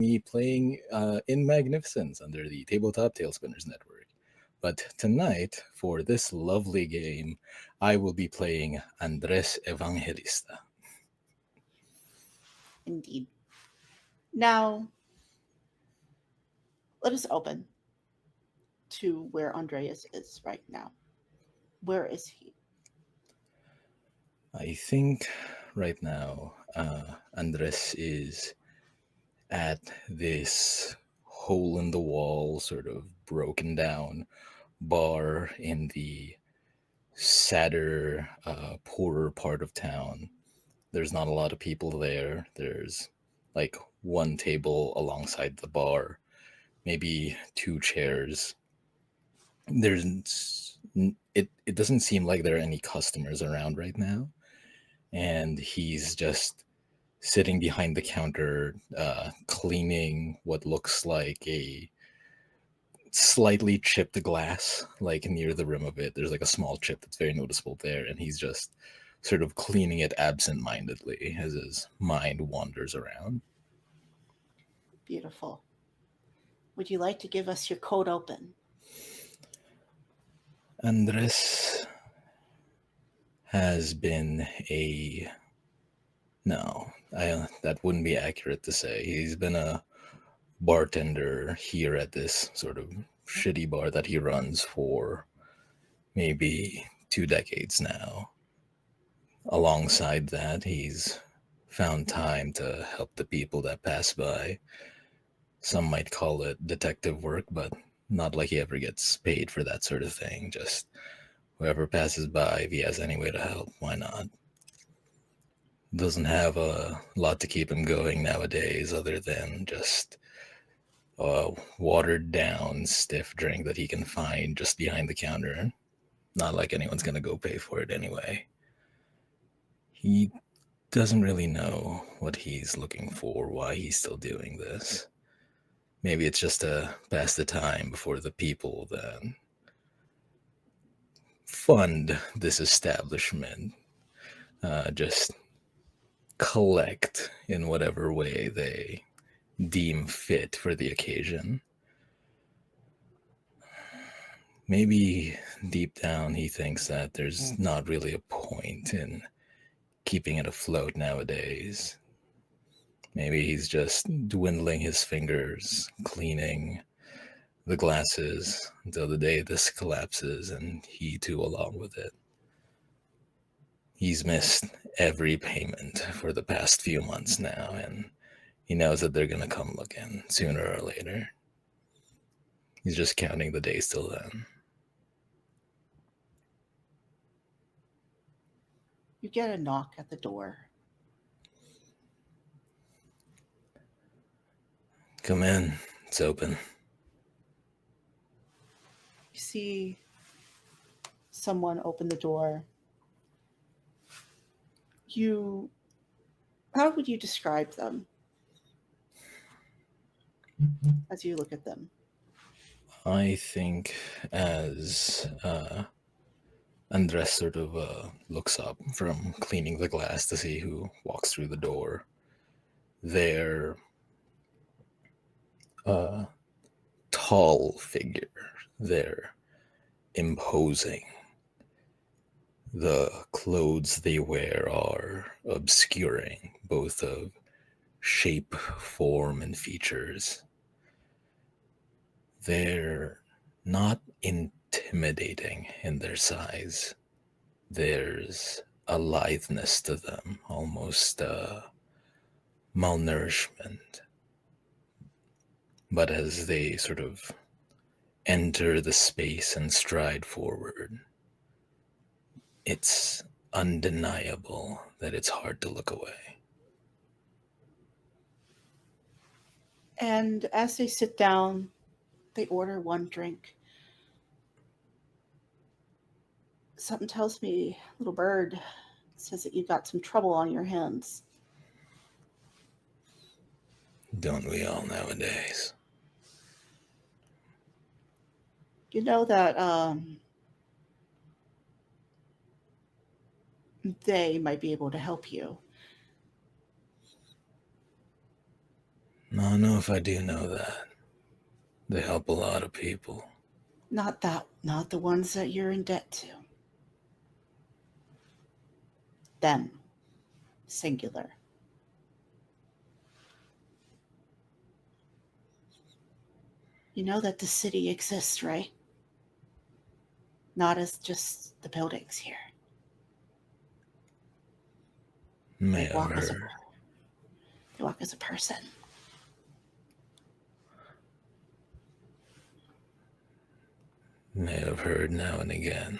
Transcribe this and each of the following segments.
me playing in Magnificence under the Tabletop Tailspinners Network. But tonight, for this lovely game, I will be playing Andres Evangelista. Indeed. Now, let us open to where Andreas is right now. Where is he? I think right now, Andres is at this hole in the wall, sort of broken down bar in the sadder, poorer part of town. There's not a lot of people there. There's like one table alongside the bar, maybe two chairs. It doesn't seem like there are any customers around right now, and he's just sitting behind the counter, cleaning what looks like a slightly chipped glass, like near the rim of it. There's like a small chip that's very noticeable there, and he's just sort of cleaning it absent-mindedly as his mind wanders around. Beautiful. Would you like to give us your code open? Andres has been a no, that wouldn't be accurate to say. He's been a bartender here at this sort of shitty bar that he runs for maybe 2 decades now. Alongside that, he's found time to help the people that pass by. Some might call it detective work, but not like he ever gets paid for that sort of thing. Just whoever passes by, if he has any way to help, why not? Doesn't have a lot to keep him going nowadays other than just a watered down, stiff drink that he can find just behind the counter. Not like anyone's gonna go pay for it anyway. He doesn't really know what he's looking for, why he's still doing this. Maybe it's just to pass the time before the people that fund this establishment just collect in whatever way they deem fit for the occasion. Maybe deep down he thinks that there's not really a point in keeping it afloat nowadays. Maybe he's just dwindling his fingers, cleaning the glasses until the day this collapses and he too along with it. He's missed every payment for the past few months now, and he knows that they're gonna come looking sooner or later. He's just counting the days till then. You get a knock at the door. Come in, it's open. You see someone open the door. How would you describe them as you look at them? I think as Andres sort of looks up from cleaning the glass to see who walks through the door, they're a tall figure. They're imposing. The clothes they wear are obscuring, both of shape, form, and features. They're not intimidating in their size. There's a litheness to them, almost malnourishment. But as they sort of enter the space and stride forward, it's undeniable that it's hard to look away. And as they sit down, they order one drink. Something tells me, little bird, says that you've got some trouble on your hands. Don't we all nowadays? You know that they might be able to help you. I don't know if I do know that. They help a lot of people. Not the ones that you're in debt to. Them, singular. You know that the city exists, right? Not as just the buildings here. May They have walk as a heard. they walk as a person. May have heard now and again.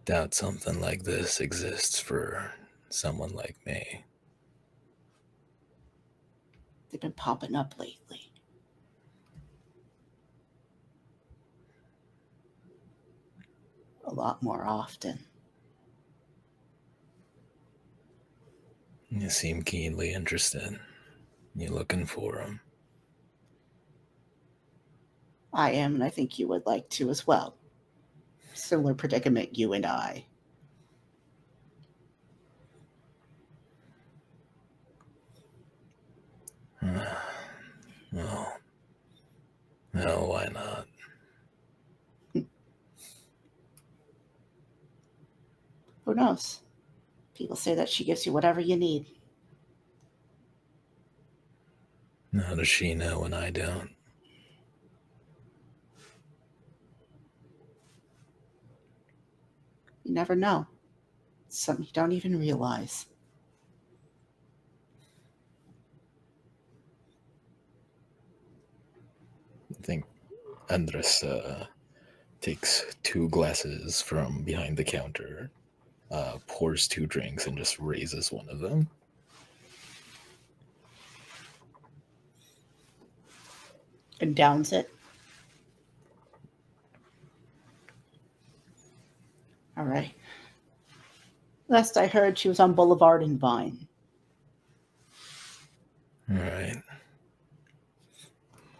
Doubt something like this exists for someone like me. They've been popping up lately. A lot more often. You seem keenly interested. You looking for them? I am, and I think you would like to as well. Similar predicament, you and I. Well, no, why not? Who knows? People say that she gives you whatever you need. How does she know when I don't? You never know. It's something you don't even realize. I think Andres takes 2 glasses from behind the counter, pours 2 drinks, and just raises one of them. And downs it. All right. Last I heard, she was on Boulevard and Vine. All right.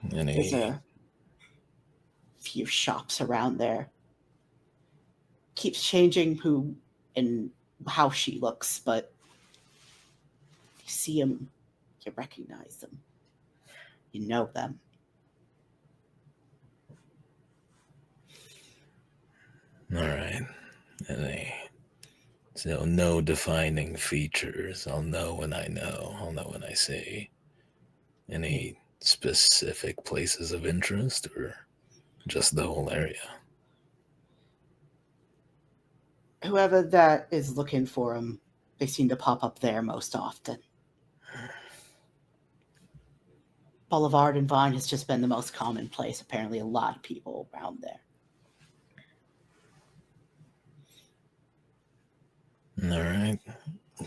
There's Any? a few shops around there. Keeps changing who and how she looks, but you see them, you recognize them, you know them. All right. Any? So no defining features. I'll know when I know. I'll know when I see. Any specific places of interest, or just the whole area? Whoever that is looking for them, they seem to pop up there most often. Boulevard and Vine has just been the most common place. Apparently, a lot of people around there. All right.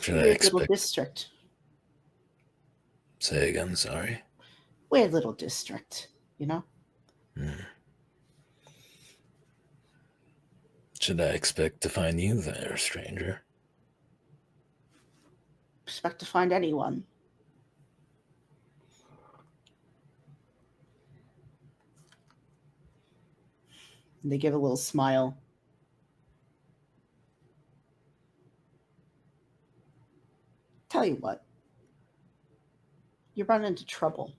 Should I Weird little expect? district. Say again. Sorry. Weird little district, you know? Hmm. Should I expect to find you there, stranger? Expect to find anyone. And they give a little smile. Tell you what, you run into trouble.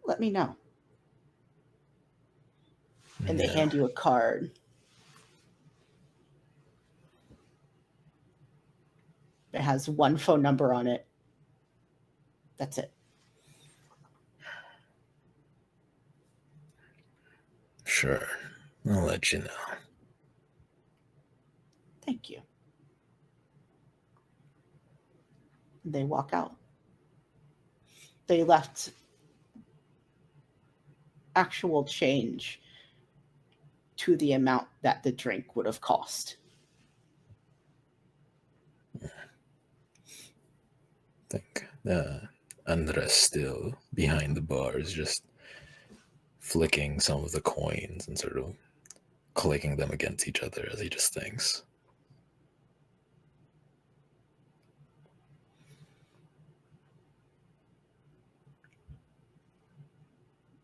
Let me know. And they Yeah. hand you a card. It has one phone number on it. That's it. Sure. I'll let you know. Thank you. And they walk out. They left actual change to the amount that the drink would have cost. I think Andres still behind the bars, just flicking some of the coins and sort of clicking them against each other as he just thinks.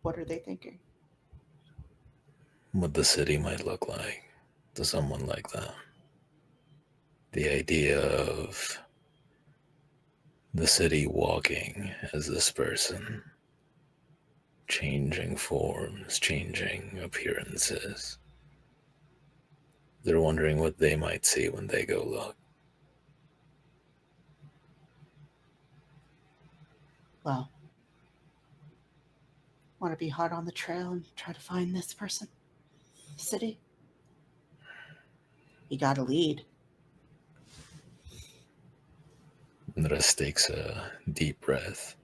What are they thinking? What the city might look like to someone like that. The idea of the city walking as this person, changing forms, changing appearances. They're wondering what they might see when they go look. Well, want to be hot on the trail and try to find this person? City? You got a lead. Andres takes a deep breath,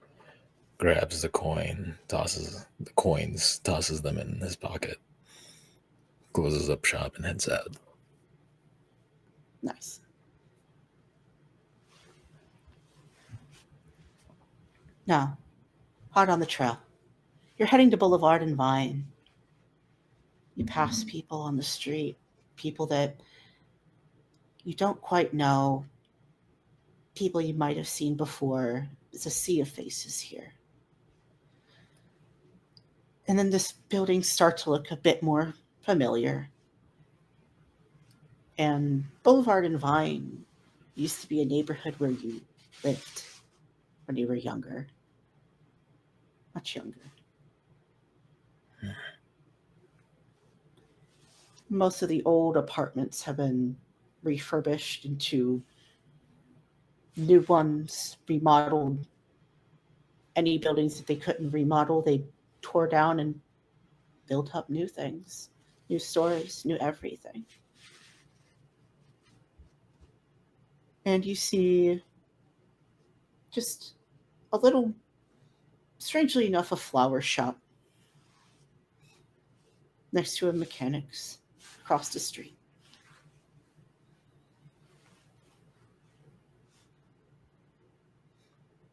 grabs the coin, tosses the coins, tosses them in his pocket, closes up shop, and heads out. Nice. Now, hot on the trail. You're heading to Boulevard and Vine. You pass people on the street, people that you don't quite know, people you might have seen before. It's a sea of faces here. And then this building starts to look a bit more familiar. And Boulevard and Vine used to be a neighborhood where you lived when you were younger, much younger. Most of the old apartments have been refurbished into new ones, remodeled. Any buildings that they couldn't remodel, they tore down and built up new things, new stores, new everything. And you see just a little, strangely enough, a flower shop next to a mechanic's across the street.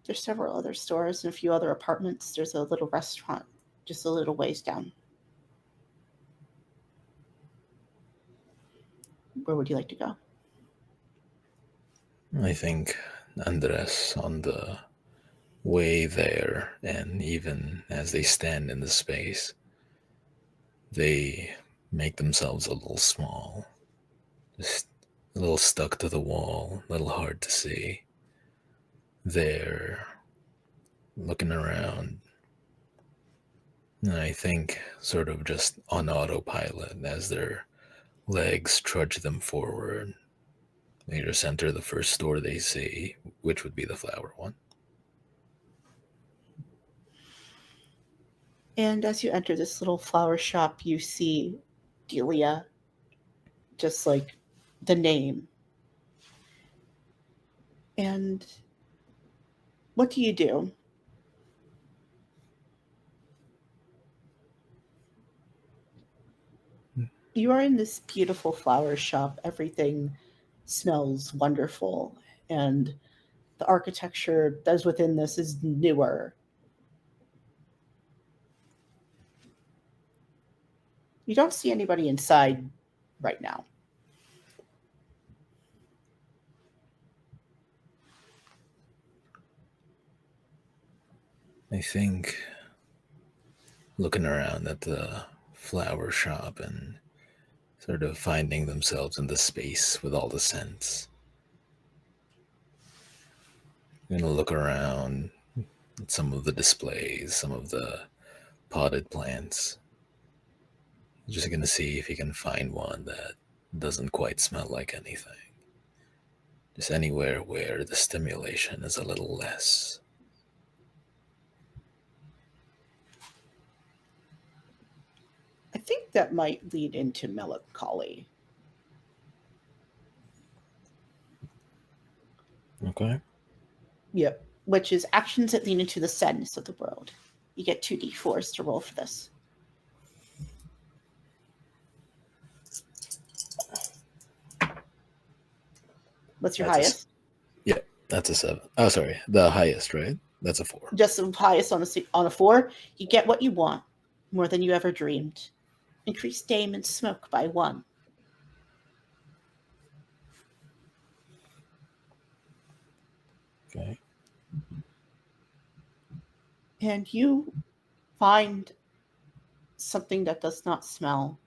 There's several other stores and a few other apartments. There's a little restaurant just a little ways down. Where would you like to go? I think Andres, on the way there, and even as they stand in the space, they make themselves a little small, just a little stuck to the wall, a little hard to see. They're looking around, and I think sort of just on autopilot as their legs trudge them forward. They just enter the first store they see, which would be the flower one. And as you enter this little flower shop, you see Delia, just like the name. And what do you do? You are in this beautiful flower shop. Everything smells wonderful. And the architecture that's within this is newer. You don't see anybody inside right now. I think looking around at the flower shop and sort of finding themselves in the space with all the scents. I'm gonna look around at some of the displays, some of the potted plants. Just gonna see if you can find one that doesn't quite smell like anything. Just anywhere where the stimulation is a little less. I think that might lead into melancholy. Okay. Yep. Which is actions that lean into the sadness of the world. You get 2d4s to roll for this. What's your That's highest? Yeah, that's a 7. Oh, sorry, the highest, right? That's a 4. Just the highest on a 4. You get what you want, more than you ever dreamed. Increase Damon's smoke by 1. Okay. And you find something that does not smell.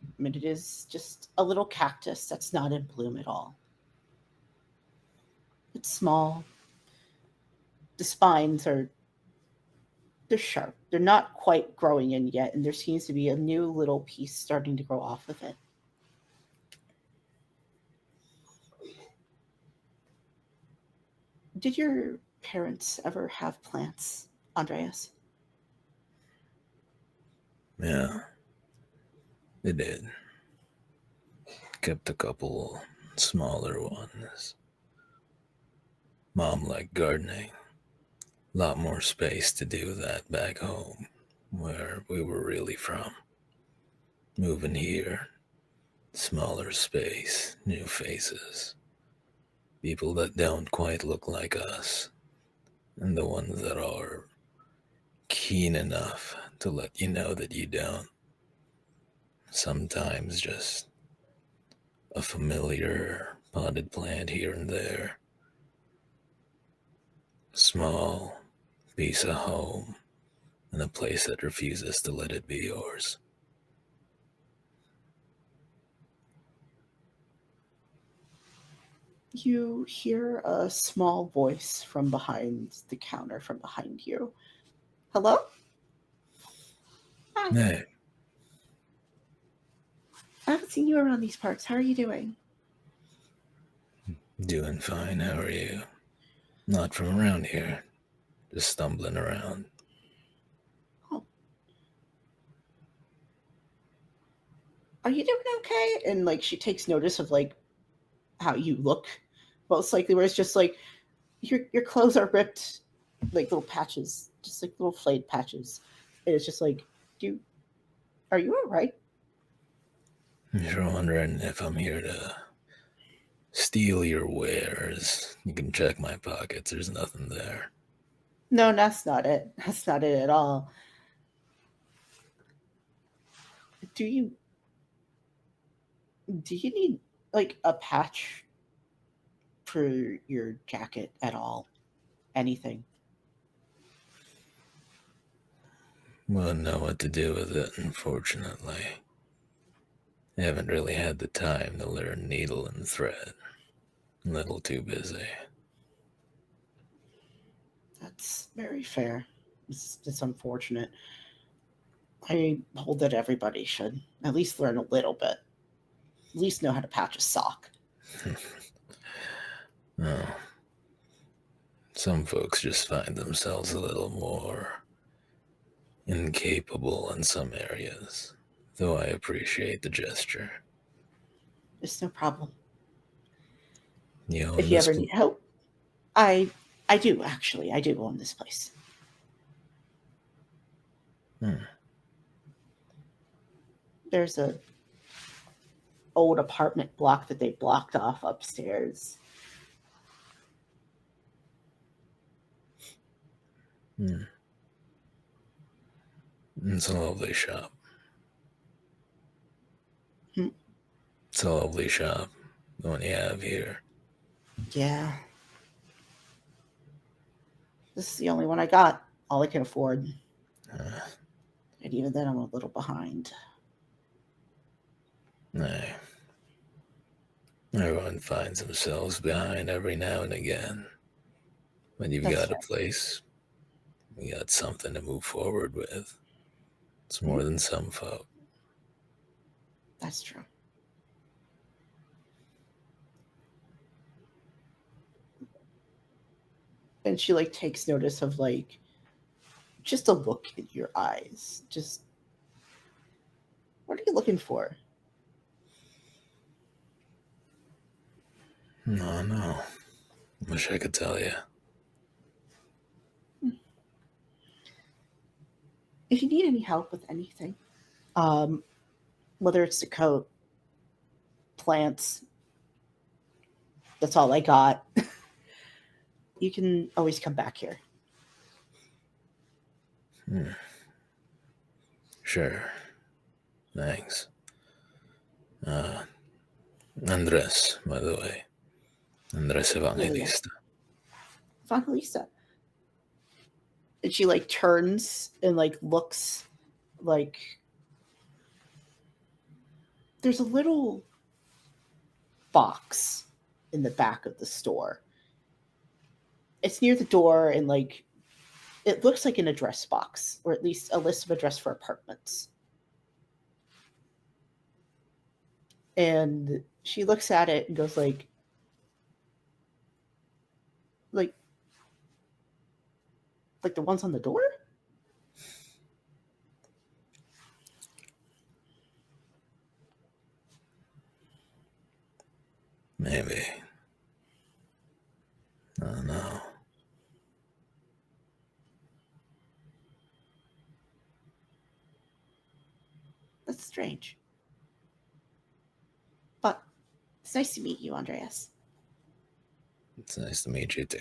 I mean, it is just a little cactus that's not in bloom at all. It's small. the spines are they're sharp. They're not quite growing in yet, and there seems to be a new little piece starting to grow off of it. Did your parents ever have plants, Andreas? Yeah, they did. Kept a couple smaller ones. Mom liked gardening. Lot more space to do that back home, where we were really from. Moving here, smaller space, new faces. People that don't quite look like us, and the ones that are keen enough to let you know that you don't. Sometimes just a familiar potted plant here and there. Small piece of home and a place that refuses to let it be yours. You hear a small voice from behind the counter from behind you. Hello? Hi. Hey, I haven't seen you around these parts. How are you doing? doing fine. How are you? Not from around here. Just stumbling around. Oh, are you doing okay? And like she takes notice of like how you look, most likely, where it's just like your clothes are ripped, like little patches, just like little flayed patches. And it's just like, do are you all right? You're wondering if I'm here to steal your wares. You can check my pockets. There's nothing there. No, that's not it. That's not it at all. Do you do you need like a patch for your jacket at all? Anything? Wouldn't know what to do with it, unfortunately. I haven't really had the time to learn needle and thread. A little too busy. That's very fair. It's unfortunate. I hold that everybody should at least learn a little bit. At least know how to patch a sock. Oh, some folks just find themselves a little more incapable in some areas, though I appreciate the gesture. It's no problem. You If own you this ever pl- need help, I do actually. I do own this place. hmm. There's a old apartment block that they blocked off upstairs. Hmm. It's a lovely shop. Hmm. It's a lovely shop, the one you have here. Yeah, this is the only one I got. All I can afford. Uh, And even then, I'm a little behind. no. Everyone finds themselves behind every now and again. When you've That's got a fair. place, you got something to move forward with. It's Mhm. more than some folk. That's true. And she like takes notice of like just a look in your eyes. Just what are you looking for? No, no. Wish I could tell you. If you need any help with anything, um, whether it's the coat, plants, that's all I got. You can always come back here. Hmm. Sure. Thanks. Uh, Andres, by the way. Andres Yeah, yeah. Evangelista. Evangelista. And she like turns and like looks like there's a little box in the back of the store. It's near the door, and like it looks like an address box, or at least a list of address for apartments. And she looks at it and goes like like the ones on the door? Maybe. I don't know. That's strange. But it's nice to meet you, Andreas. It's nice to meet you too.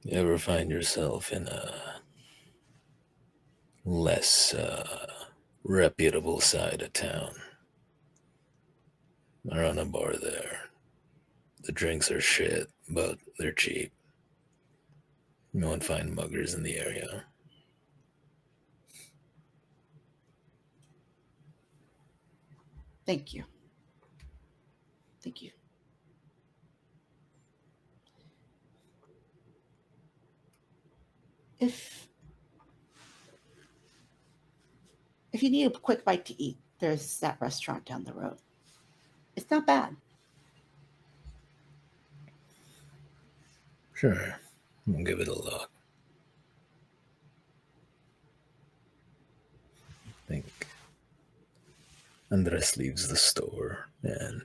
You ever find yourself in a less reputable side of town? I run a bar there. The drinks are shit, but they're cheap. You won't find muggers in the area. Thank you. Thank you. If if you need a quick bite to eat, there's that restaurant down the road. It's not bad. Sure, we'll give it a look. I think Andres leaves the store and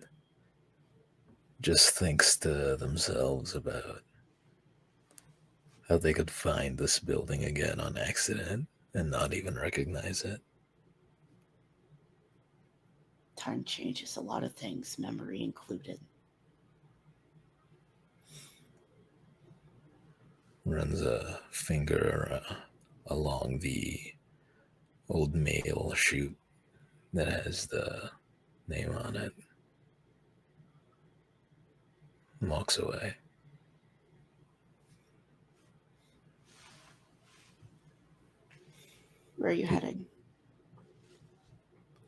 just thinks to themselves about how they could find this building again on accident and not even recognize it. Time changes a lot of things, memory included. Runs a finger along the old mail chute that has the name on it. Walks away. Where are you heading?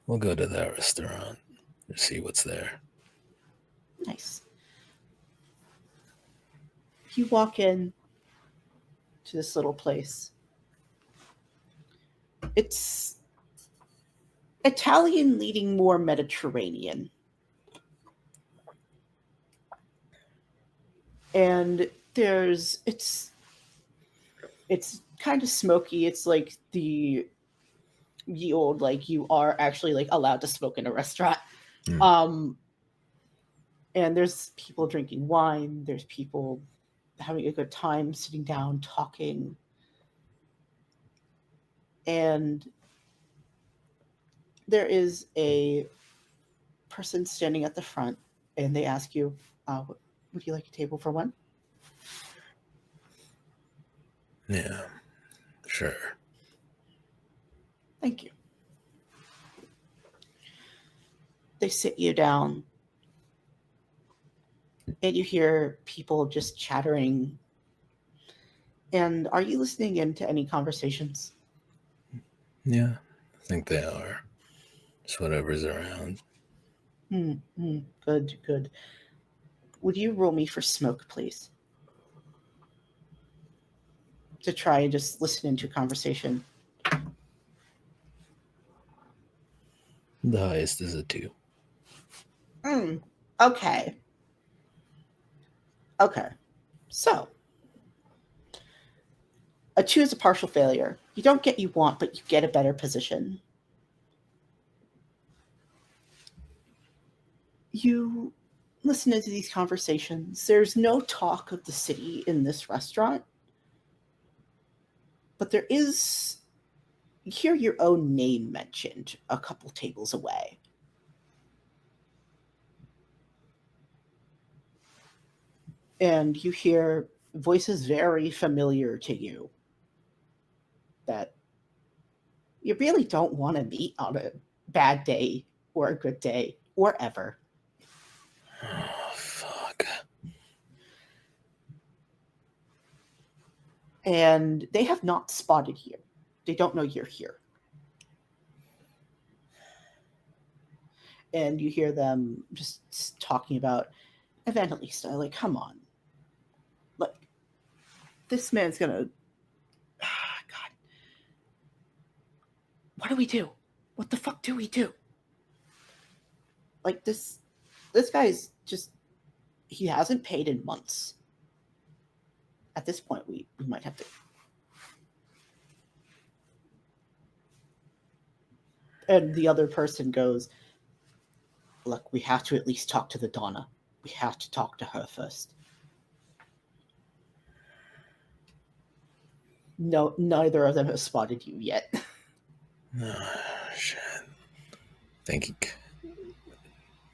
We'll go to that restaurant and see what's there. Nice. You walk in to this little place. It's Italian leading more Mediterranean. And it's kind of smoky. It's like the old like you are actually like allowed to smoke in a restaurant. Mm. And there's people drinking wine, there's people having a good time sitting down talking. And there is a person standing at the front, and they ask you, would you like a table for one? Yeah, sure. Thank you. They sit you down, and you hear people just chattering. And are you listening into any conversations? Yeah, I think they are. It's whatever's around. Good, good. Would you roll me for smoke, please? To try and just listen into conversation. The highest is a 2. Okay. Okay. So, a 2 is a partial failure. You don't get you want, but you get a better position. You listen into these conversations. There's no talk of the city in this restaurant, but there is. You hear your own name mentioned a couple tables away. And you hear voices very familiar to you that you really don't want to meet on a bad day or a good day or ever. Oh, fuck. And they have not spotted you. They don't know you're here. And you hear them just talking about Evangelista, like, come on. Like, this man's gonna. God. What do we do? What the fuck do we do? Like, this guy's just. He hasn't paid in months. At this point, we might have to. And the other person goes, look, we have to at least talk to the Donna. We have to talk to her first. No, neither of them have spotted you yet. Oh, shit. Thinking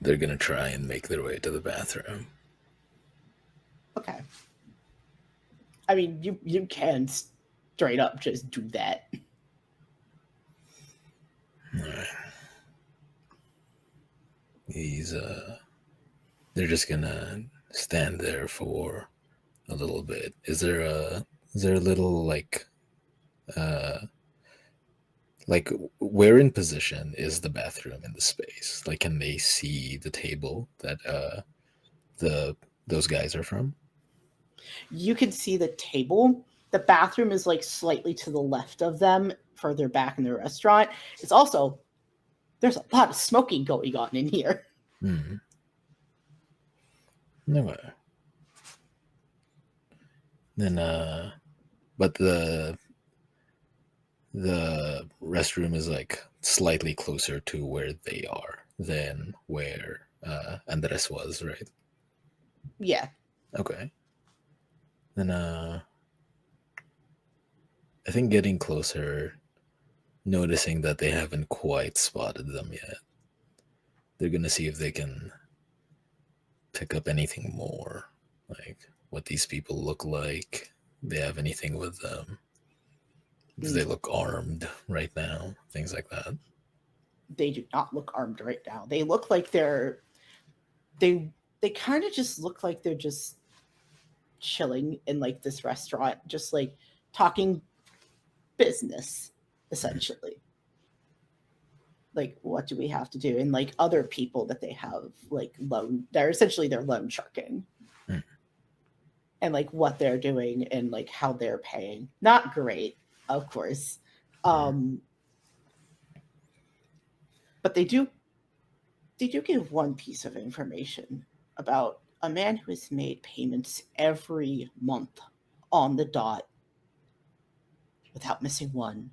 they're gonna try and make their way to the bathroom. Okay. I mean, you can straight up just do that. Alright. They're just gonna stand there for a little bit. Is there a little uh like where in position is the bathroom in the space? Like, can they see the table that the those guys are from? You can see the table. The bathroom is like slightly to the left of them, further back in the restaurant. It's also there's a lot of smoking going on in here. No. Then but the restroom is like slightly closer to where they are than where Andres was, right? Yeah. Okay. Then I think getting closer, noticing that they haven't quite spotted them yet, they're gonna see if they can pick up anything more, like what these people look like. They have anything with them? Do they look armed right now? Things like that. They do not look armed right now. They look like they kind of just look like they're just chilling in like this restaurant, just like talking business, essentially. Like, what do we have to do? And like other people that they have like they're essentially they're loan sharking. And like what they're doing and like how they're paying. Not great, of course. But they do give one piece of information about a man who has made payments every month on the dot without missing one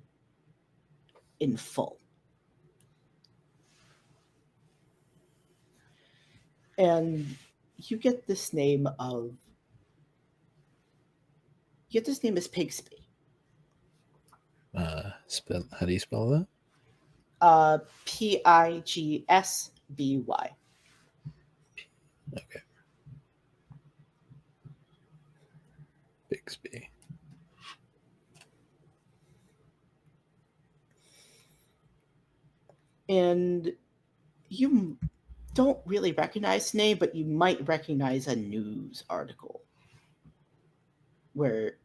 in full. And you get this name as Pigsby. How do you spell that? Pigsby. Okay. Bixby. And you don't really recognize the name, but you might recognize a news article where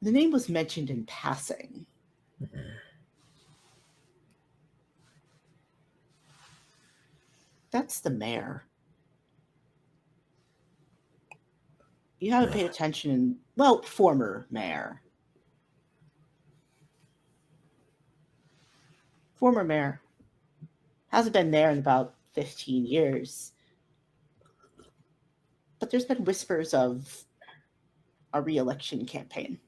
the name was mentioned in passing. That's the mayor. You haven't paid attention. Well, former mayor. Former mayor. Hasn't been there in about 15 years. But there's been whispers of a re-election campaign.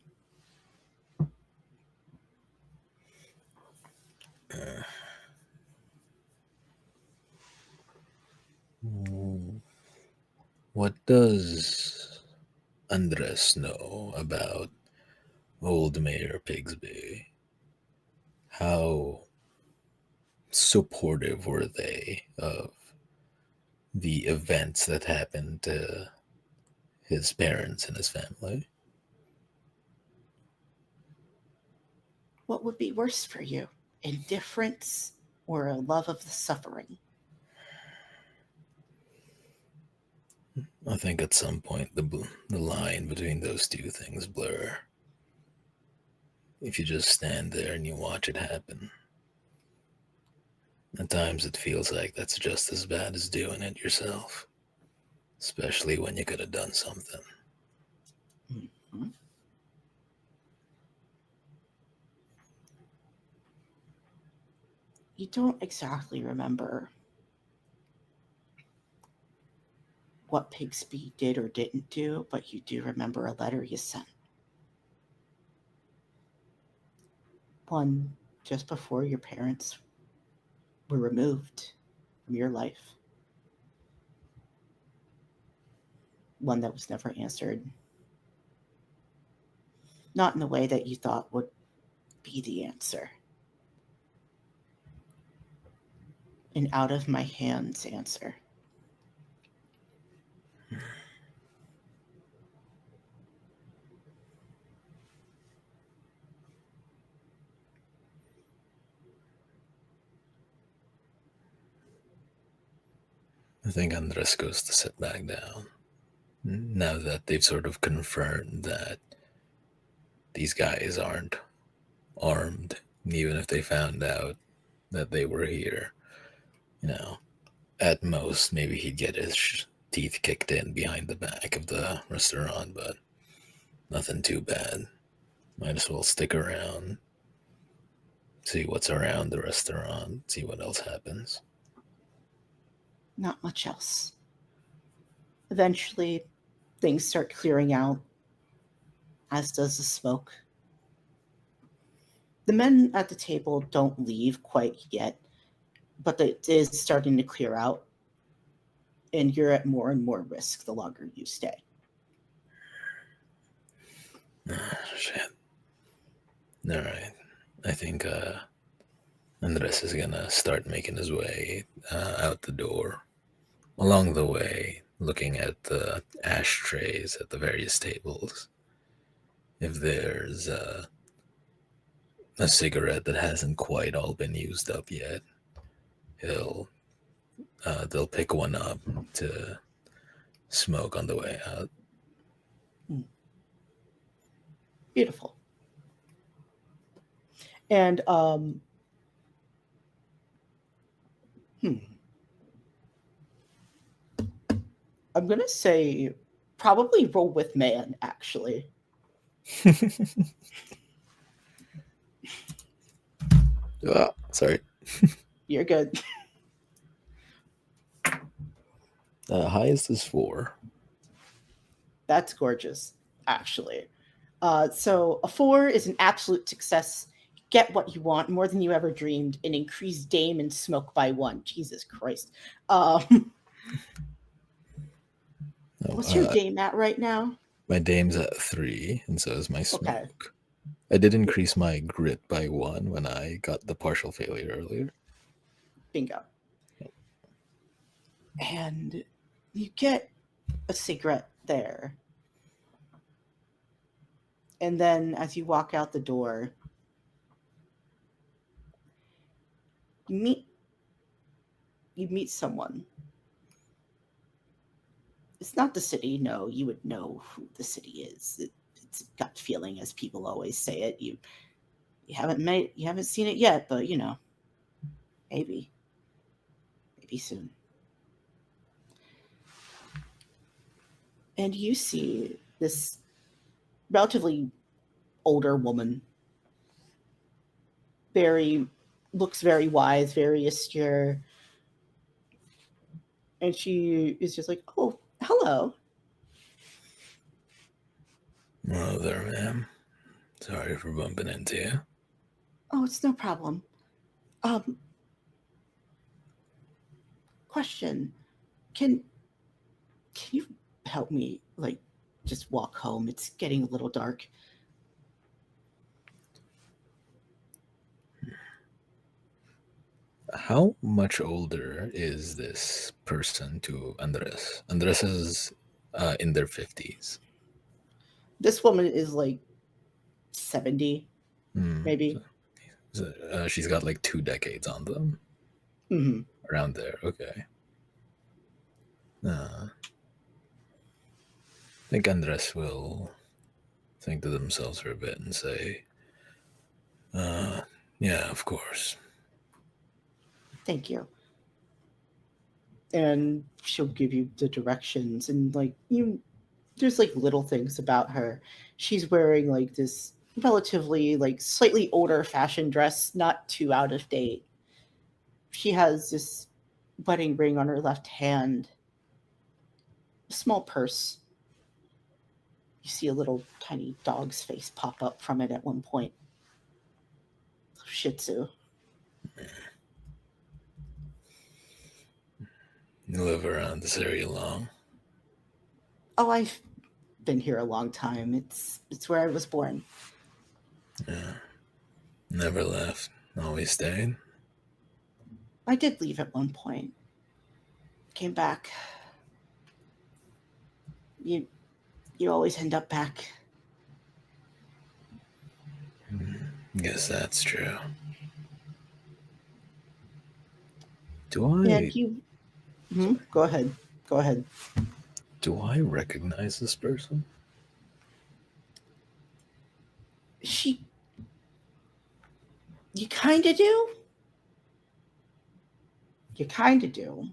What does Andres know about old Mayor Pigsby? How supportive were they of the events that happened to his parents and his family? What would be worse for you? Indifference or a love of the suffering? I think at some point the line between those two things blur. If you just stand there and you watch it happen, at times it feels like that's just as bad as doing it yourself. especially when you could have done something. Mhm. You don't exactly remember what Pigsby did or didn't do, but you do remember a letter you sent. One just before your parents were removed from your life. One that was never answered. Not in the way that you thought would be the answer. An out of my hands answer. I think Andres goes to sit back down. Now that they've sort of confirmed that these guys aren't armed, even if they found out that they were here, you know, at most, maybe he'd get his teeth kicked in behind the back of the restaurant, but nothing too bad. Might as well stick around, see what's around the restaurant, see what else happens. Not much else. Eventually, things start clearing out, as does the smoke. The men at the table don't leave quite yet, but it is starting to clear out, and you're at more and more risk the longer you stay. Ah, shit. Alright. I think Andres is gonna start making his way out the door. Along the way, looking at the ashtrays at the various tables. If there's a cigarette that hasn't quite all been used up yet, he'll they'll pick one up to smoke on the way out. Mm, beautiful. And hmm, I'm gonna say probably roll with man. Actually, Sorry. you're good. Highest is 4. That's gorgeous. Actually, so a 4 is an absolute success. Get what you want, more than you ever dreamed, and increase Dame and Smoke by 1. Jesus Christ. No, What's your Dame at right now? my dame's at 3, and so is my Okay. smoke. I did increase my grit by 1 when I got the partial failure earlier. Bingo. And you get a cigarette there. And then as you walk out the door, you meet someone. It's not the city. No, you would know who the city is. It's a gut feeling, as people always say it. You haven't seen it yet, but maybe soon. And you see this relatively older woman, very looks very wise, very austere, and she is just like, "Oh, hello." Hello there, ma'am. Sorry for bumping into you. Oh, it's no problem. Um, question: Can you help me like just walk home? It's getting a little dark. How much older is this person to Andres? Andres is in their 50s. This woman is like 70, Hmm. maybe. She's got like 2 decades on them. Hmm. Around there, okay. I think Andres will think to themselves for a bit and say, yeah, of course. Thank you. and she'll give you the directions. And like you, there's like little things about her. She's wearing like this relatively like slightly older fashion dress, not too out of date. She has this wedding ring on her left hand, a small purse. You see a little tiny dog's face pop up from it at one point. Shih Tzu. You live around this area long? Oh, I've been here a long time. It's where I was born. Yeah. Never left. Always stayed? I did leave at one point. Came back. You you always end up back. Guess that's true. And you go ahead. Go ahead. Do I recognize this person? She you kinda do. You kinda do.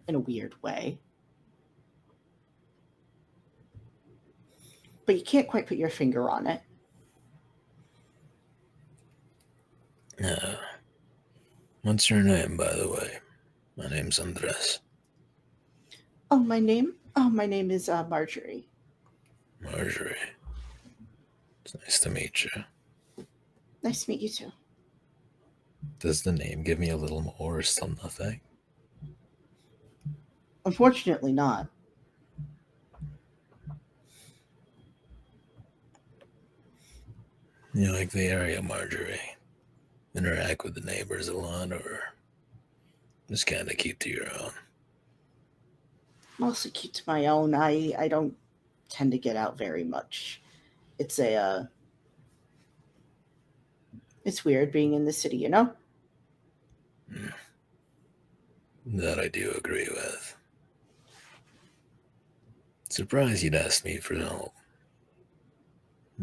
In a weird way. But you can't quite put your finger on it. Uh, what's your name, by the way? My name's Andres. Oh, my name? Oh, my name is Marjorie. Marjorie. It's nice to meet you. Nice to meet you too. Does the name give me a little more or still nothing? Unfortunately, not. You like the area, Marjorie? Interact with the neighbors a lot, or just kind of keep to your own? Mostly keep to my own. I don't tend to get out very much. It's a it's weird being in the city, you know? That I do agree with. Surprised you'd ask me for help.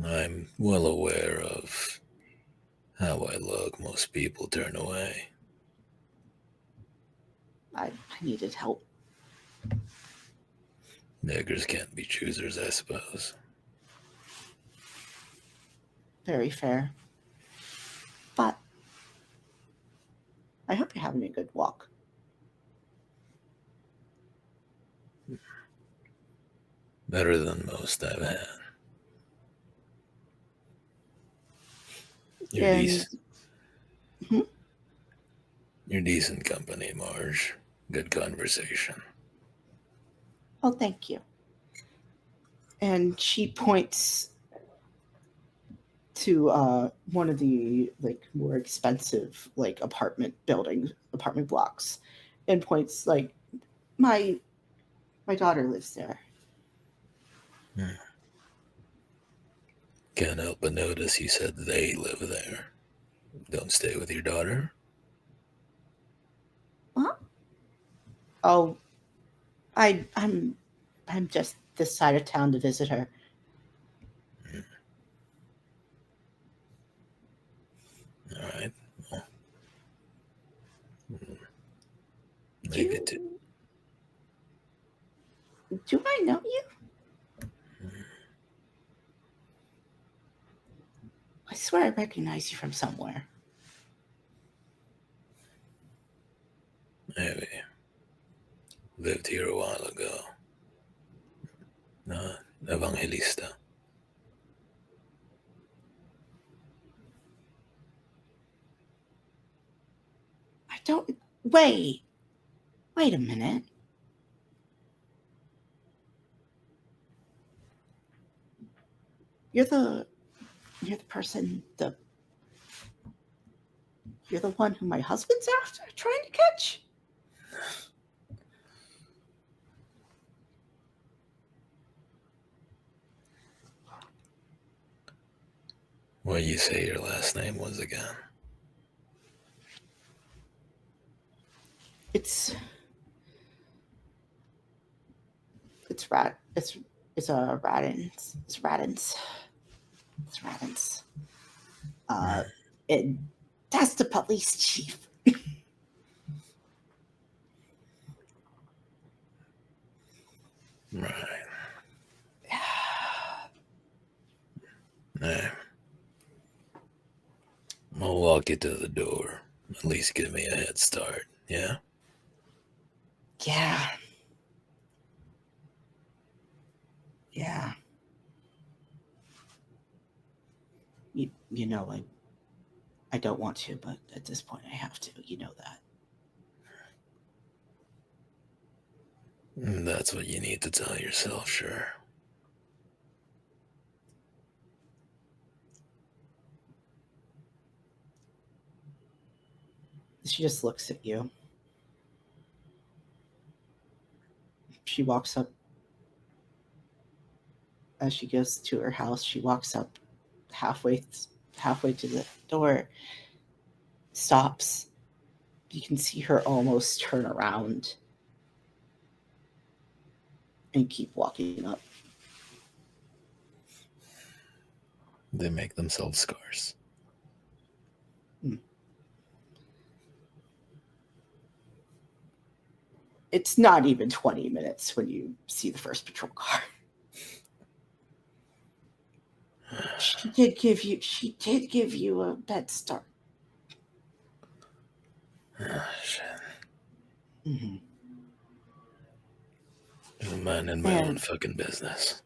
I'm well aware of how I look. Most people turn away. I needed help. Beggars can't be choosers, I suppose. Very fair. But I hope you're having a good walk. Better than most I've had. You're And decent. hmm, You're decent company, Marge. Good conversation. oh, thank you. And she points to one of the like more expensive like apartment blocks, and points like my my daughter lives there. Hmm. Can't help but notice you said they live there. Don't stay with your daughter? Huh? Oh, I'm just this side of town to visit her. All right. Well, leave it to. Do do I know you? I swear I recognize you from somewhere. Maybe. Lived here a while ago. Evangelista. I don't. Wait a minute. You're the you're the person the you're the one who my husband's after trying to catch. What do you say your last name was again? It's it's rat it's a Radins. It's Radins. It's Radins. Uh, it that's the police chief. Right. Nah, I'll walk you to the door. At least give me a head start, yeah? Yeah. Yeah. You know, I don't want to, but at this point I have to. You know that. That's what you need to tell yourself, sure. She just looks at you. She walks up. As she goes to her house, she walks up halfway to the door, stops. You can see her almost turn around and keep walking up. They make themselves scarce. It's not even 20 minutes when you see the first patrol car. She did give you a bed start. Shit. Mm-hmm. I'm minding my own And fucking business.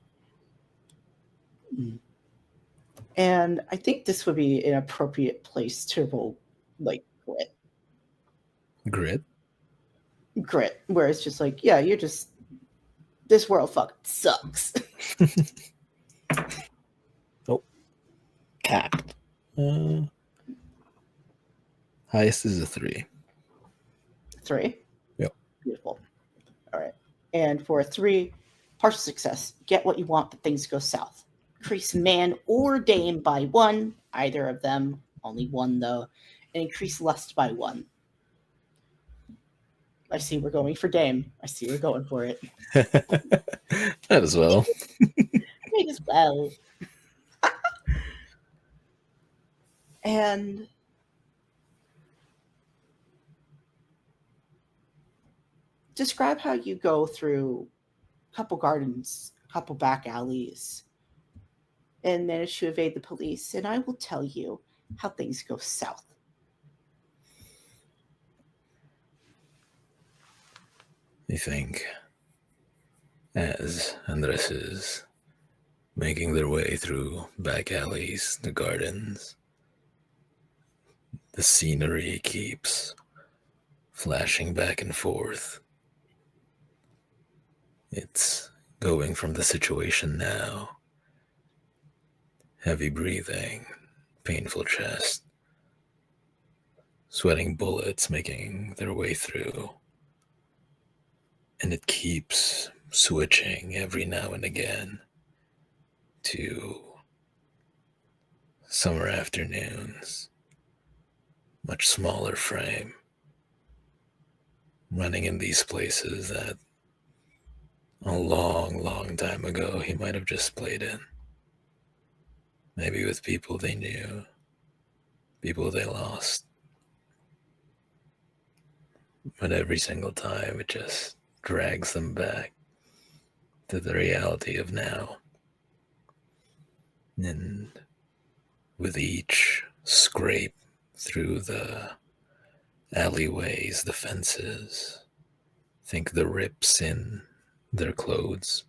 and I think this would be an appropriate place to roll like Grit? grit, where it's just like, yeah, you're just this world fucking sucks. Oh, capped. Highest is a 3. 3. Yep. Beautiful. All right. And for a 3, partial success. Get what you want, but things go south. Increase man or dame by 1, either of them, only 1 though, and increase lust by 1. I see we're going for dame. I see we're going for it. Might as well. Might as well. And describe how you go through a couple gardens, a couple back alleys, and manage to evade the police, and I will tell you how things go south. You think, as Andres is making their way through back alleys, the gardens, the scenery keeps flashing back and forth. It's going from the situation now, heavy breathing, painful chest, sweating bullets making their way through, and it keeps switching every now and again to summer afternoons, much smaller frame, running in these places that a long, long time ago he might have just played in. Maybe with people they knew, people they lost. But every single time it just drags them back to the reality of now. And with each scrape through the alleyways, the fences, think the rips in their clothes,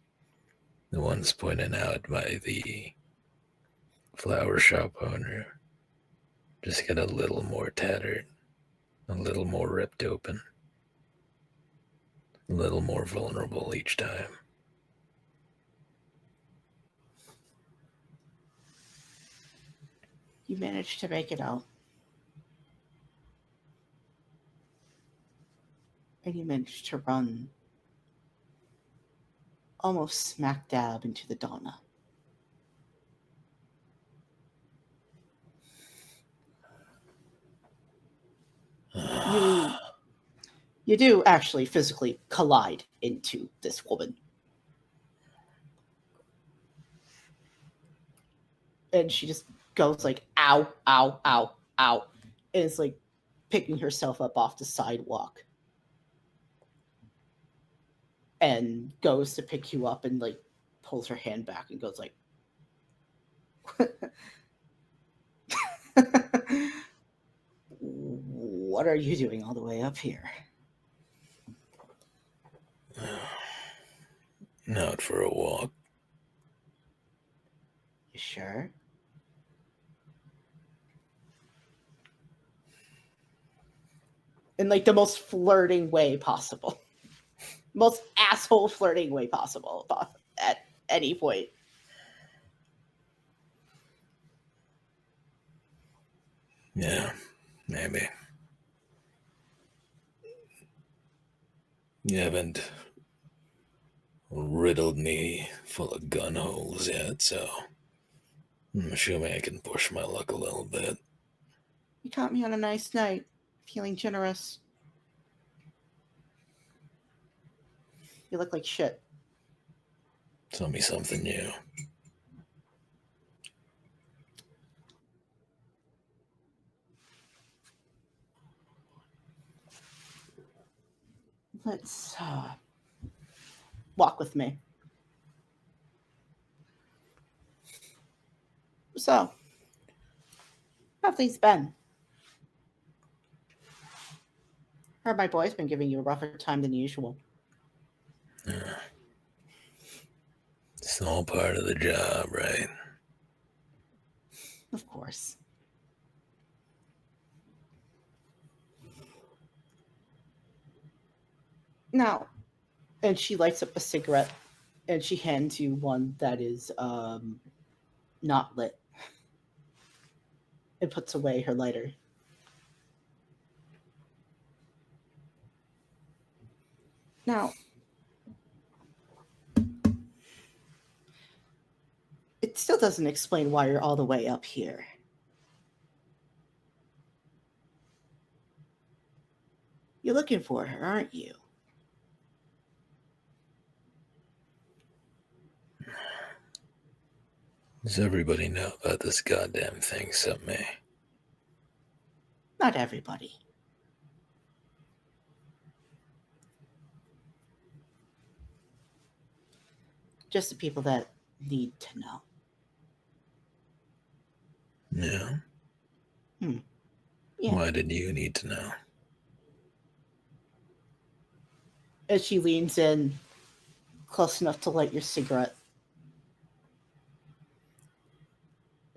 the ones pointed out by the flower shop owner, just get a little more tattered, a little more ripped open, a little more vulnerable each time. You manage to make it out. And you manage to run almost smack dab into the Donna. You you do actually physically collide into this woman. And she just goes like, ow, ow, ow, ow. And is like picking herself up off the sidewalk. and goes to pick you up and like pulls her hand back and goes like, "What are you doing all the way up here?" Out for a walk. You sure? In like the most flirting way possible, most asshole flirting way possible at any point. Yeah, maybe. You haven't riddled me full of gun holes yet, so I'm assuming I can push my luck a little bit. You caught me on a nice night, feeling generous. You look like shit. Tell me something new. Let's walk with me. So, how have things been? Heard my boy's been giving you a rougher time than usual. It's all part of the job, right? Of course. Now, and she lights up a cigarette and she hands you one that is not lit and puts away her lighter. Now, it still doesn't explain why you're all the way up here. You're looking for her, aren't you? Does everybody know about this goddamn thing except me? Not everybody. Just the people that need to know. Yeah? Yeah. Why did you need to know? As she leans in close enough to light your cigarette.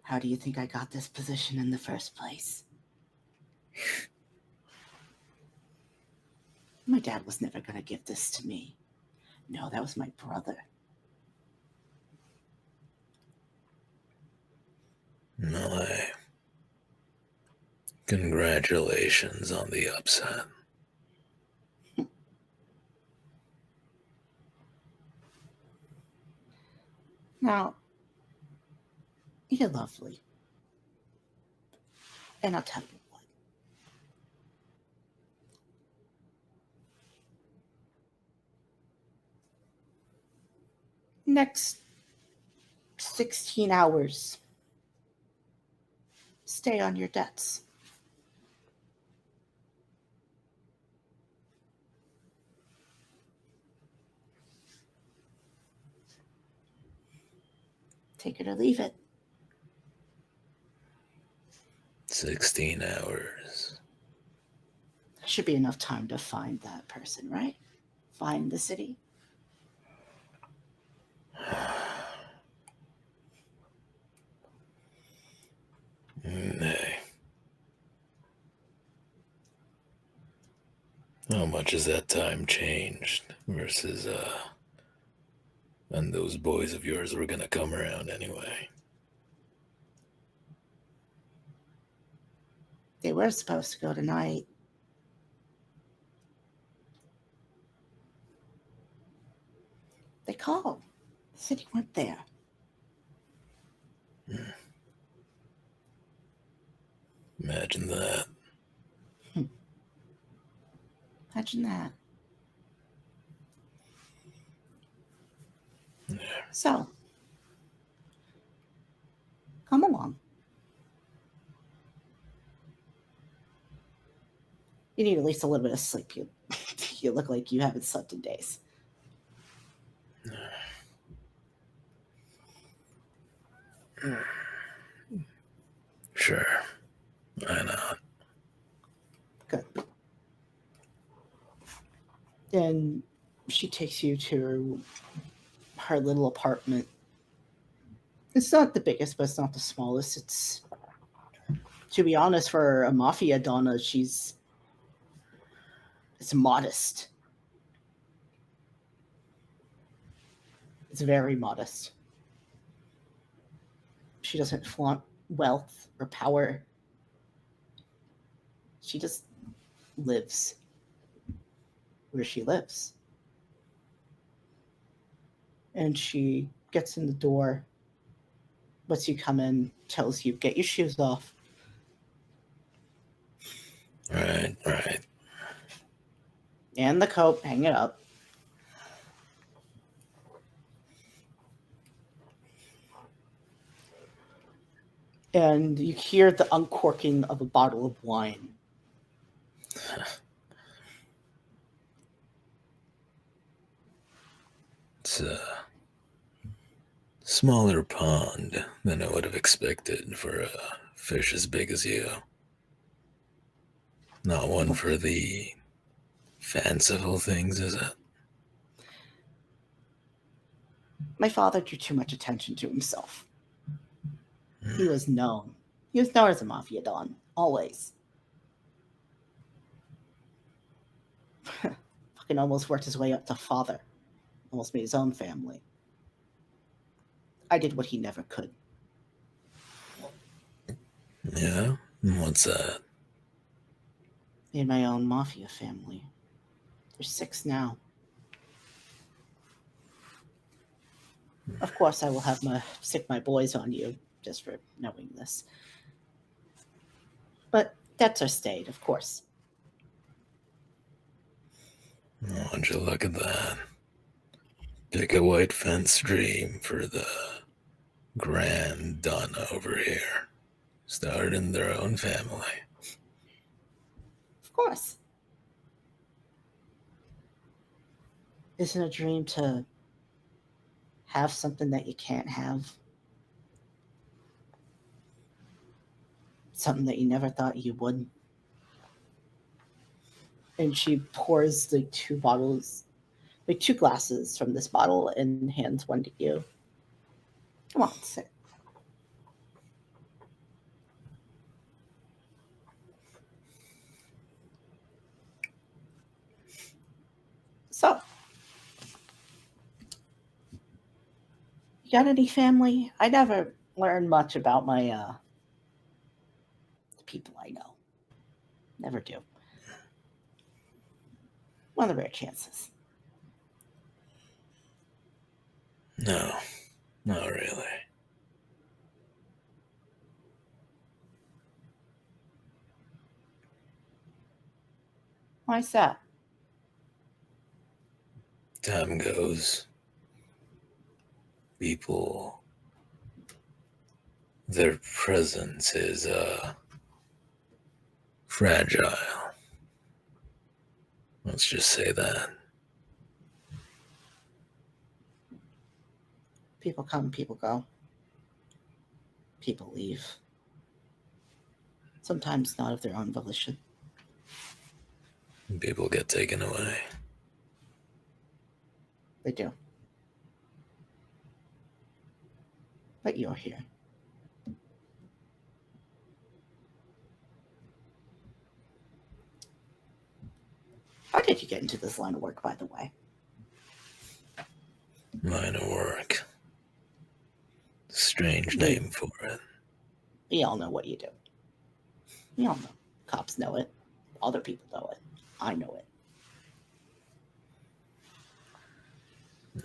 How do you think I got this position in the first place? My dad was never going to give this to me. No, that was my brother. No, congratulations on the upset. Now, you're lovely. And I'll tell you what. Next 16 hours, stay on your debts. Take it or leave it. 16 hours. Should be enough time to find that person, right? Find the city. Hey. How much has that time changed versus, when those boys of yours were gonna come around anyway? They were supposed to go tonight. They called. The city weren't there. Imagine that. Imagine that. Yeah. So, come along. You need at least a little bit of sleep. You look like you haven't slept in days. Sure. Why not? Good. Then she takes you to her little apartment. It's not the biggest, but it's not the smallest. It's, to be honest, for a mafia donna, it's modest. It's very modest. She doesn't flaunt wealth or power. She just lives where she lives. And she gets in the door, lets you come in, tells you, get your shoes off. Right. And the coat, hang it up. And you hear the uncorking of a bottle of wine. It's a smaller pond than I would have expected for a fish as big as you. Not one for the fanciful things, is it? My father drew too much attention to himself. He was known. He was known as a mafia don, always. Fucking almost worked his way up to father. Almost made his own family. I did what he never could. Yeah? What's that? Made my own mafia family. There's 6 now. Of course, I will have stick my boys on you just for knowing this. But debts are stayed, of course. Oh, would you look at that? Pick a white fence stream for the grand Donna over here. Starting their own family. Of course. Isn't a dream to have something that you can't have? Something that you never thought you would? And she pours like 2 glasses from this bottle and hands one to you. Come on, sit. So, you got any family? I never learned much about my the people I know. Never do. One of the rare chances. No, not really. Why's that? Time goes. People, their presence is fragile. Let's just say that. People come, people go. People leave. Sometimes not of their own volition. People get taken away. They do. But you're here. How did you get into this line of work, by the way? Line of work. Strange name for it. We all know what you do. We all know. Cops know it. Other people know it. I know it.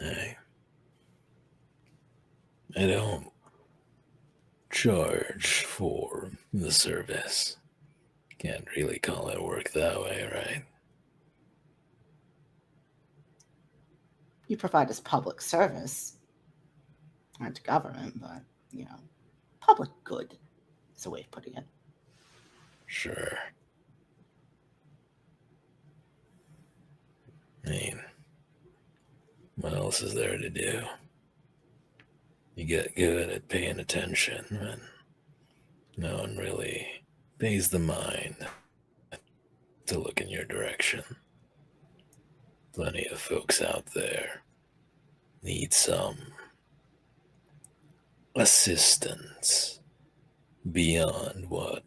Hey. I don't charge for the service. Can't really call it work that way, right? You provide us public service. Not to government, but, public good is a way of putting it. Sure. I mean, what else is there to do? You get good at paying attention, and no one really pays the mind to look in your direction. Plenty of folks out there need some assistance beyond what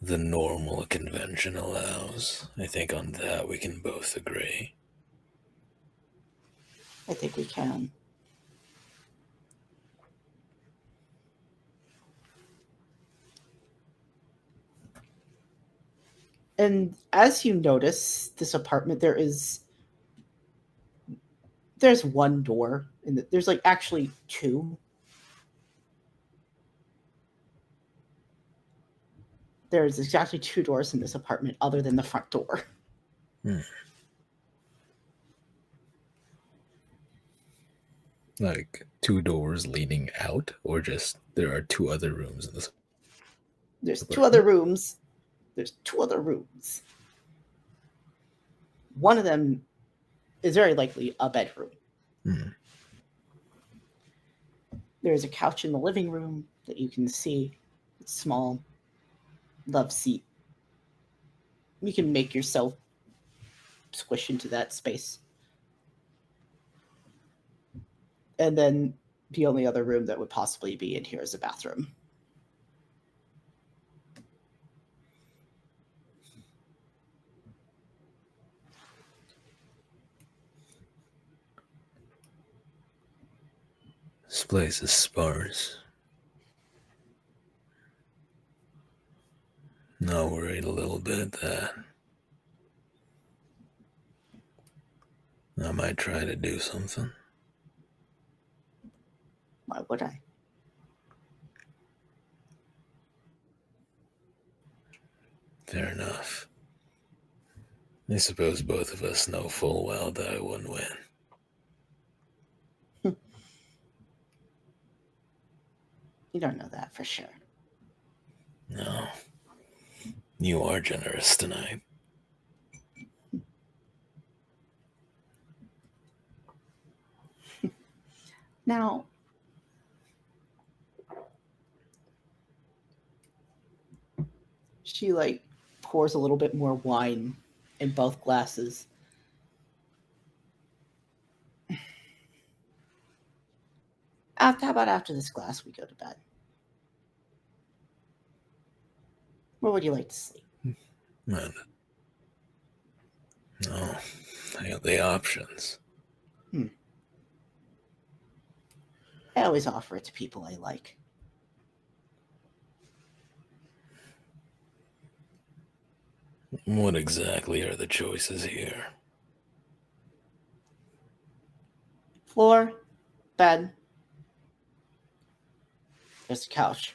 the normal convention allows. I think on that we can both agree. I think we can. And as you notice this apartment, there's one door, and there's like actually two. There's exactly two doors in this apartment, other than the front door. Like two doors leading out, or just there are two other rooms in this. There's two other rooms. There's two other rooms. One of them is very likely a bedroom. There's a couch in the living room that you can see. It's small. Love seat. You can make yourself squish into that space. And then the only other room that would possibly be in here is a bathroom. This place is sparse. Not worried a little bit that I might try to do something. Why would I? Fair enough. I suppose both of us know full well that I wouldn't win. You don't know that for sure. No. You are generous tonight. Now, she like pours a little bit more wine in both glasses. How about after this glass we go to bed? Where would you like to sleep? Man. No. I got the options. I always offer it to people I like. What exactly are the choices here? Floor, bed. There's a couch.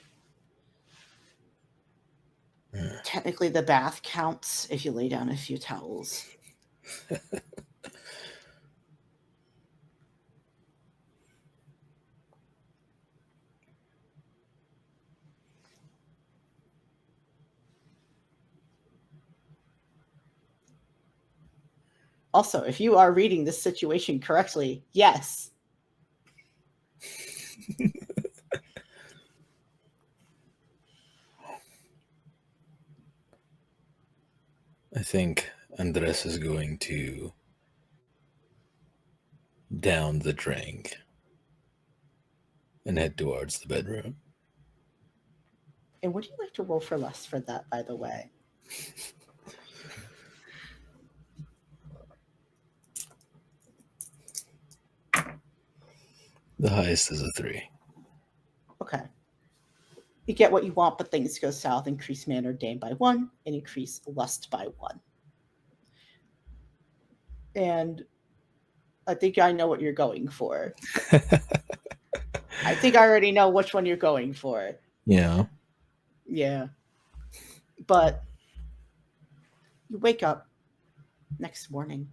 Technically, the bath counts if you lay down a few towels. Also, if you are reading this situation correctly, yes. I think Andres is going to down the drink and head towards the bedroom. And would you like to roll for less for that, by the way? The highest is a 3. Okay. You get what you want, but things go south. Increase man or dame by 1, and increase lust by 1. And I think I know what you're going for. I think I already know which one you're going for. Yeah. Yeah. But you wake up next morning.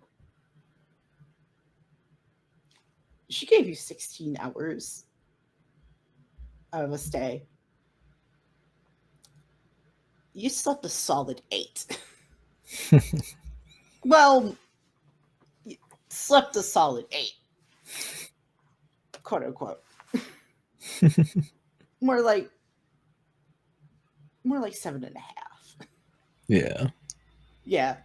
She gave you 16 hours of a stay. You slept a solid 8. Well, you slept a solid 8. quote unquote. more like 7.5. Yeah. Yeah.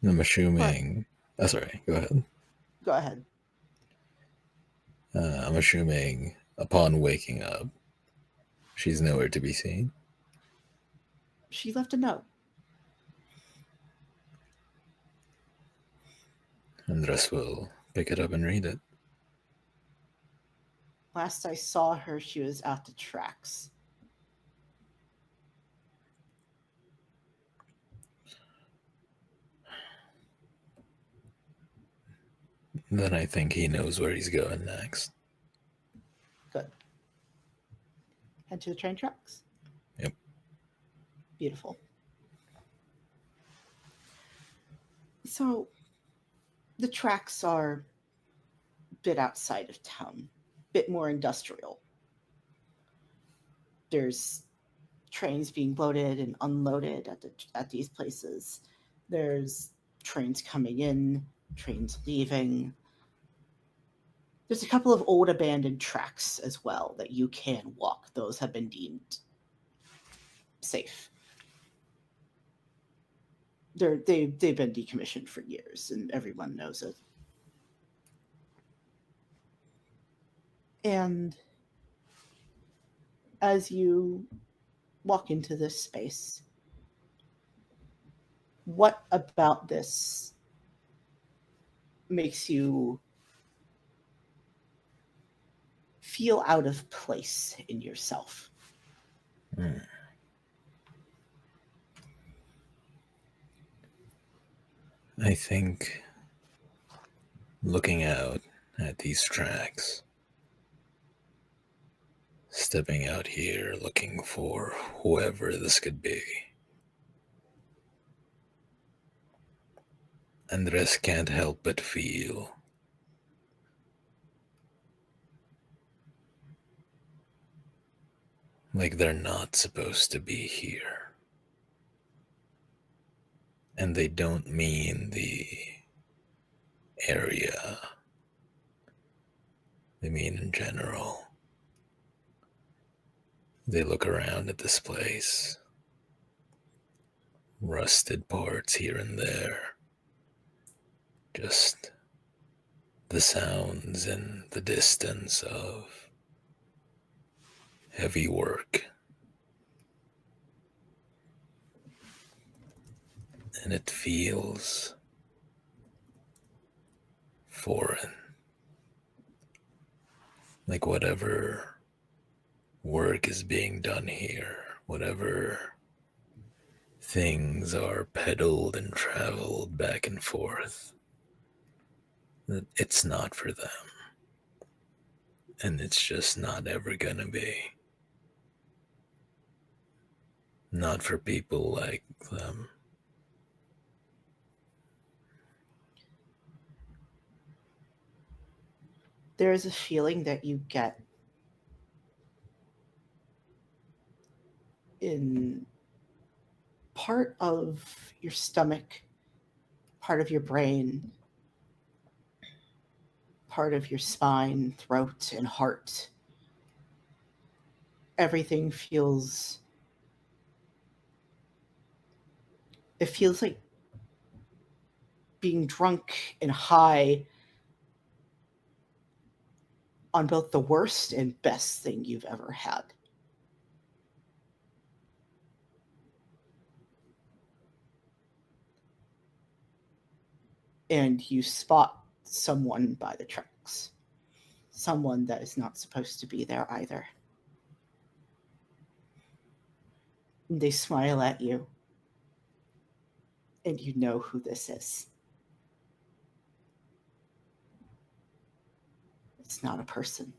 I'm But assuming. Oh, sorry. Go ahead. go ahead. I'm assuming upon waking up, she's nowhere to be seen. She left a note. Andres will pick it up and read it. Last I saw her, she was at the tracks. Then I think he knows where he's going next. Good. Head to the train tracks. Yep. Beautiful. So the tracks are a bit outside of town, a bit more industrial. There's trains being loaded and unloaded at these places. There's trains coming in, trains leaving. There's a couple of old abandoned tracks as well that you can walk. Those have been deemed safe. They've been decommissioned for years, and everyone knows it. And as you walk into this space, what about this makes you feel out of place in yourself? I think looking out at these tracks, stepping out here looking for whoever this could be, Andres can't help but feel like they're not supposed to be here. And they don't mean the area, they mean in general. They look around at this place, rusted parts here and there, just the sounds in the distance of heavy work. And it feels foreign. Like whatever work is being done here, whatever things are peddled and traveled back and forth, that it's not for them. And it's just not ever gonna be. Not for people like them. There is a feeling that you get in part of your stomach, part of your brain, part of your spine, throat, and heart. Everything feels. It feels like being drunk and high on both the worst and best thing you've ever had. And you spot someone by the tracks. Someone that is not supposed to be there either. And they smile at you. And you know who this is. It's not a person.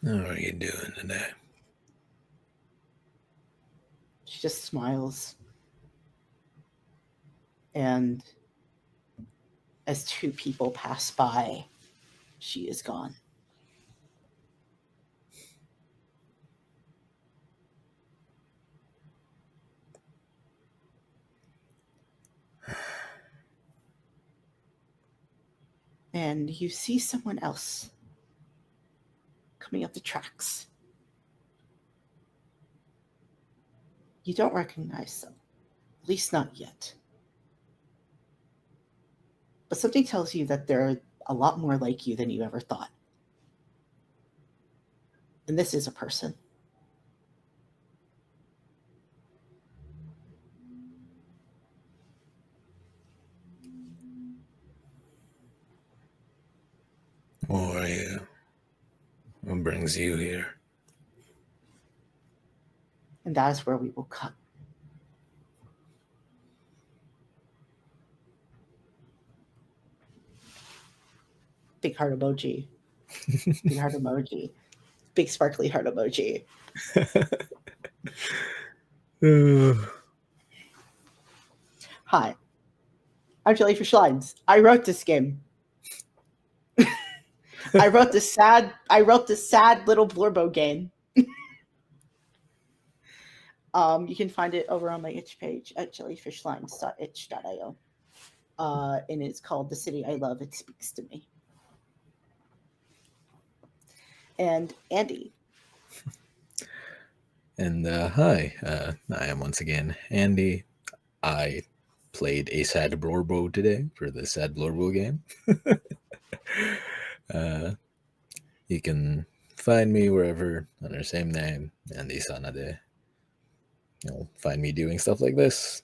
How are you doing today? She just smiles. And as two people pass by, she is gone. and you see someone else coming up the tracks. You don't recognize them, at least not yet. But something tells you that they're a lot more like you than you ever thought. And this is a person. Who are you? What brings you here? And that is where we will cut. Big heart emoji. Big heart emoji. Big sparkly heart emoji. Hi. I'm Jellyfishlines. I wrote this game. I wrote this sad little Blurbo game. You can find it over on my itch page at jellyfishlines.itch.io. And it's called The City I Love, It Speaks to Me. And Andie. And hi, I am once again Andie. I played a Sad Blorbo today for the Sad Blorbo game. You can find me wherever under the same name, Andie Sanade. You'll find me doing stuff like this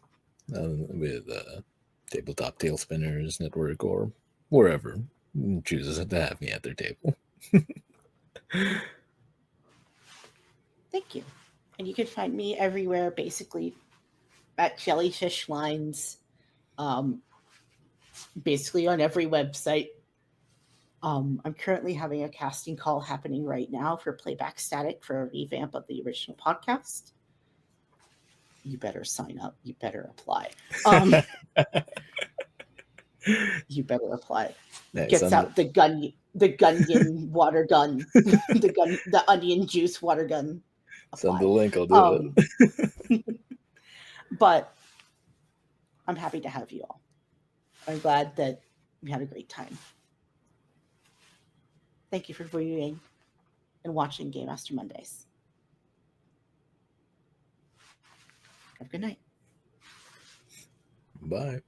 with Tabletop Tail Spinners Network or wherever chooses to have me at their table. Thank you. And you can find me everywhere, basically, at Jellyfishlines. Basically on every website. I'm currently having a casting call happening right now for Playback Static for a revamp of the original podcast. You better sign up. You better apply. You better apply. Nice. Gets out the Gunyan water gun, the onion juice water gun. Send the link. I'll do it. But I'm happy to have you all. I'm glad that we had a great time. Thank you for viewing and watching Game Master Mondays. Have a good night. Bye.